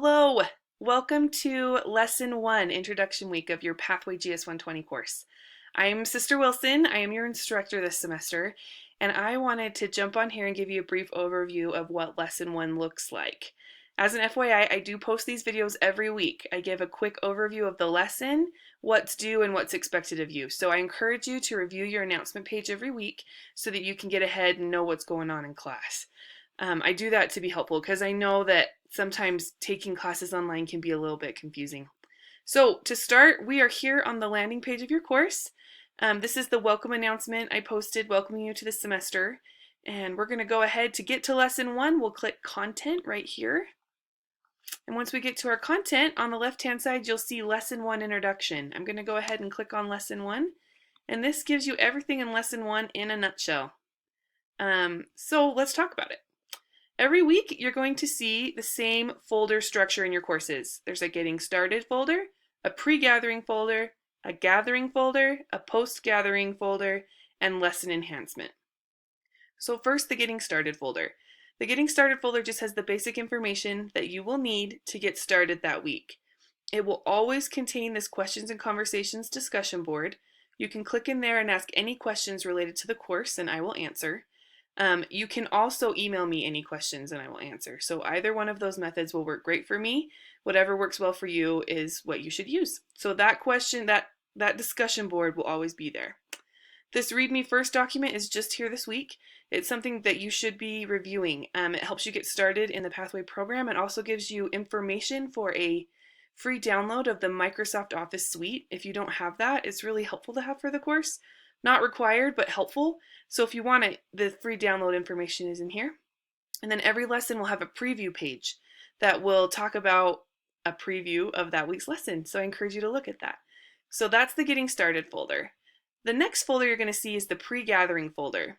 Hello, welcome to Lesson 1, Introduction Week of your Pathway GS 120 course. I'm Sister Wilson, I am your instructor this semester, and I wanted to jump on here and give you a brief overview of what Lesson 1 looks like. As an FYI, I do post these videos every week. I give a quick overview of the lesson, what's due, and what's expected of you. So I encourage you to review your announcement page every week so that you can get ahead and know what's going on in class. I do that to be helpful because I know that sometimes taking classes online can be a little bit confusing. So to start, we are here on the landing page of your course. This is the welcome announcement I posted welcoming you to the semester. And we're going to go ahead to get to lesson 1. We'll click content right here. And once we get to our content, on the left-hand side, you'll see lesson 1 introduction. I'm going to go ahead and click on lesson 1. And this gives you everything in lesson 1 in a nutshell. So let's talk about it. Every week, you're going to see the same folder structure in your courses. There's a Getting Started folder, a Pre-Gathering folder, a Gathering folder, a Post-Gathering folder, and Lesson Enhancement. So first, the Getting Started folder. The Getting Started folder just has the basic information that you will need to get started that week. It will always contain this questions and conversations discussion board. You can click in there and ask any questions related to the course, and I will answer. You can also email me any questions and I will answer. So either one of those methods will work great for me. Whatever works well for you is what you should use. So that question, that discussion board will always be there. This Read Me First document is just here this week. It's something that you should be reviewing. It helps you get started in the Pathway program and also gives you information for a free download of the Microsoft Office suite. If you don't have that, it's really helpful to have for the course. Not required, but helpful. So if you want it, the free download information is in here. And then every lesson will have a preview page that will talk about a preview of that week's lesson. So I encourage you to look at that. So that's the Getting Started folder. The next folder you're going to see is the Pre-Gathering folder.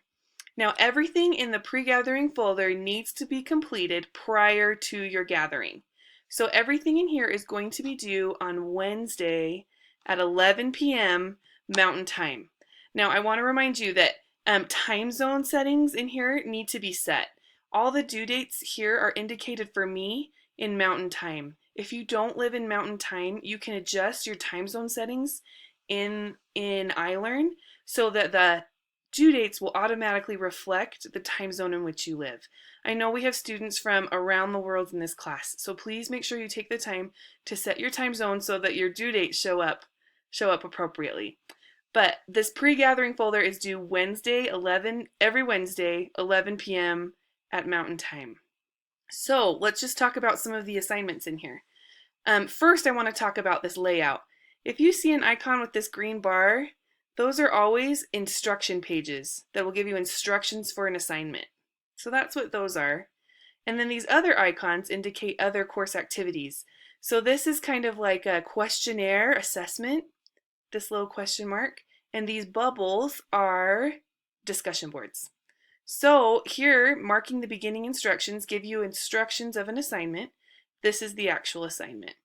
Now everything in the Pre-Gathering folder needs to be completed prior to your gathering. So everything in here is going to be due on Wednesday at 11 p.m. Mountain Time. Now I want to remind you that time zone settings in here need to be set. All the due dates here are indicated for me in Mountain Time. If you don't live in Mountain Time, you can adjust your time zone settings in iLearn so that the due dates will automatically reflect the time zone in which you live. I know we have students from around the world in this class, so please make sure you take the time to set your time zone so that your due dates show up appropriately. But this Pre-Gathering folder is due every Wednesday, 11 p.m. at Mountain Time. So let's just talk about some of the assignments in here. First, I want to talk about this layout. If you see an icon with this green bar, those are always instruction pages that will give you instructions for an assignment. So that's what those are. And then these other icons indicate other course activities. So this is kind of like a questionnaire assessment, this little question mark, and these bubbles are discussion boards. So here, marking the beginning instructions give you instructions of an assignment. This is the actual assignment.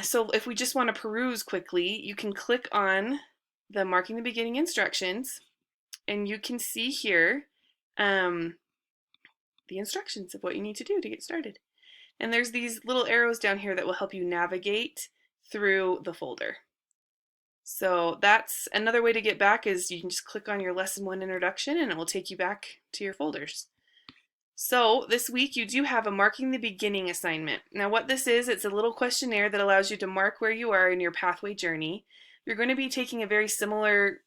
So if we just want to peruse quickly, you can click on the marking the beginning instructions, and you can see here the instructions of what you need to do to get started. And there's these little arrows down here that will help you navigate through the folder. So that's another way to get back is you can just click on your lesson 1 introduction and it will take you back to your folders. So this week you do have a marking the beginning assignment. Now what this is, it's a little questionnaire that allows you to mark where you are in your pathway journey. You're going to be taking a very similar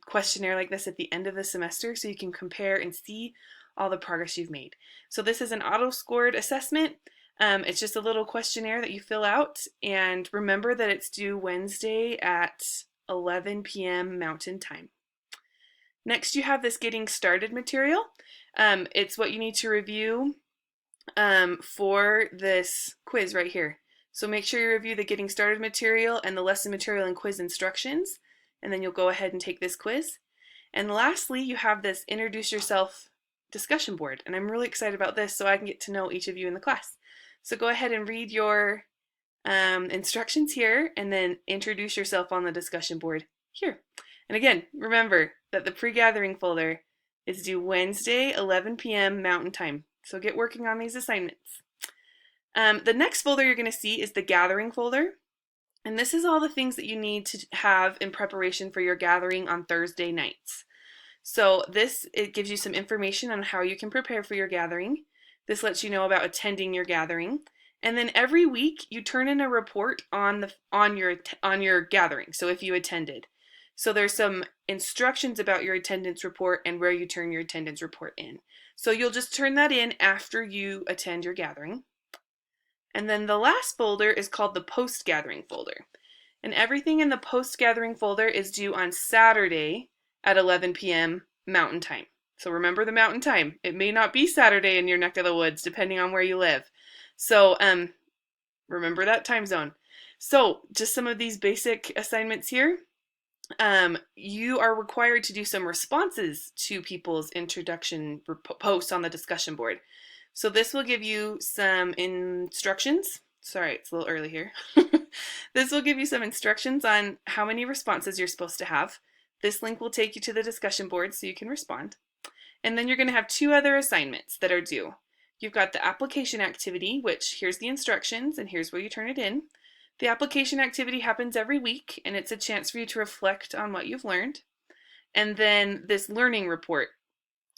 questionnaire like this at the end of the semester so you can compare and see all the progress you've made. So this is an auto-scored assessment. It's just a little questionnaire that you fill out, and remember that it's due Wednesday at 11 p.m. Mountain Time. Next, you have this Getting Started material. It's what you need to review for this quiz right here. So make sure you review the Getting Started material and the lesson material and quiz instructions, and then you'll go ahead and take this quiz. And lastly, you have this Introduce Yourself discussion board, and I'm really excited about this so I can get to know each of you in the class. So go ahead and read your instructions here and then introduce yourself on the discussion board here. And again, remember that the Pre-Gathering folder is due Wednesday, 11 p.m. Mountain Time. So get working on these assignments. The next folder you're going to see is the gathering folder. And this is all the things that you need to have in preparation for your gathering on Thursday nights. So it gives you some information on how you can prepare for your gathering. This lets you know about attending your gathering. And then every week you turn in a report on your gathering. So if you attended. So there's some instructions about your attendance report and where you turn your attendance report in. So you'll just turn that in after you attend your gathering. And then the last folder is called the post-gathering folder. And everything in the post-gathering folder is due on Saturday at 11 p.m. Mountain Time. So remember the Mountain Time. It may not be Saturday in your neck of the woods, depending on where you live. So remember that time zone. So just some of these basic assignments here. You are required to do some responses to people's introduction posts on the discussion board. So this will give you some instructions. Sorry, it's a little early here. This will give you some instructions on how many responses you're supposed to have. This link will take you to the discussion board so you can respond. And then you're going to have two other assignments that are due. You've got the application activity, which here's the instructions and here's where you turn it in. The application activity happens every week and it's a chance for you to reflect on what you've learned. And then this learning report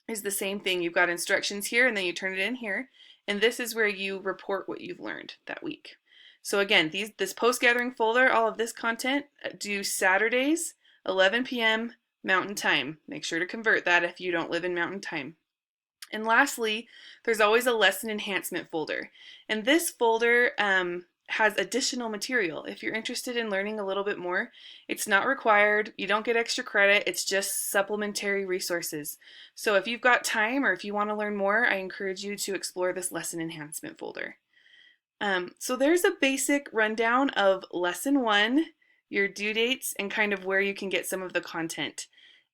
is the same thing. You've got instructions here and then you turn it in here. And this is where you report what you've learned that week. So again, this post-gathering folder, all of this content due Saturdays, 11 p.m. Mountain Time. Make sure to convert that if you don't live in Mountain Time. And lastly, there's always a lesson enhancement folder. And this folder has additional material. If you're interested in learning a little bit more, it's not required. You don't get extra credit. It's just supplementary resources. So if you've got time or if you want to learn more, I encourage you to explore this lesson enhancement folder. So there's a basic rundown of lesson 1, your due dates, and kind of where you can get some of the content.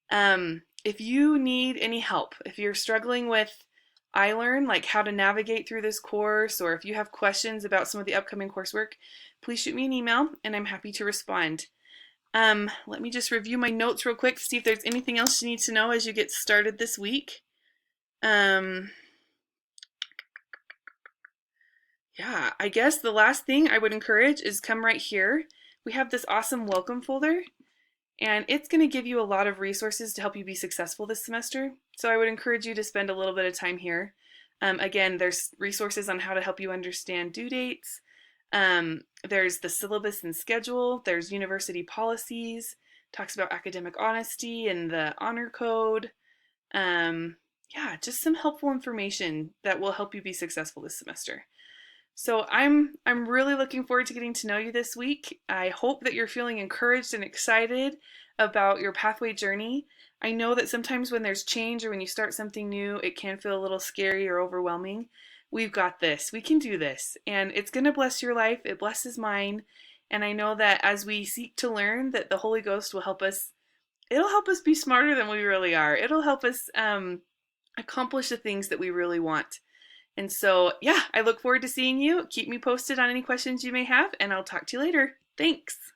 If you need any help, if you're struggling with iLearn, like how to navigate through this course, or if you have questions about some of the upcoming coursework, please shoot me an email and I'm happy to respond. Let me just review my notes real quick to see if there's anything else you need to know as you get started this week. Yeah, I guess the last thing I would encourage is come right here. We have this awesome welcome folder, and it's going to give you a lot of resources to help you be successful this semester. So I would encourage you to spend a little bit of time here. Again, there's resources on how to help you understand due dates. There's the syllabus and schedule. There's university policies, talks about academic honesty and the honor code. Yeah, just some helpful information that will help you be successful this semester. So I'm really looking forward to getting to know you this week. I hope that you're feeling encouraged and excited about your pathway journey. I know that sometimes when there's change or when you start something new, it can feel a little scary or overwhelming. We've got this. We can do this. And it's going to bless your life. It blesses mine. And I know that as we seek to learn, that the Holy Ghost will help us. It'll help us be smarter than we really are. It'll help us accomplish the things that we really want. And so, yeah, I look forward to seeing you. Keep me posted on any questions you may have, and I'll talk to you later. Thanks.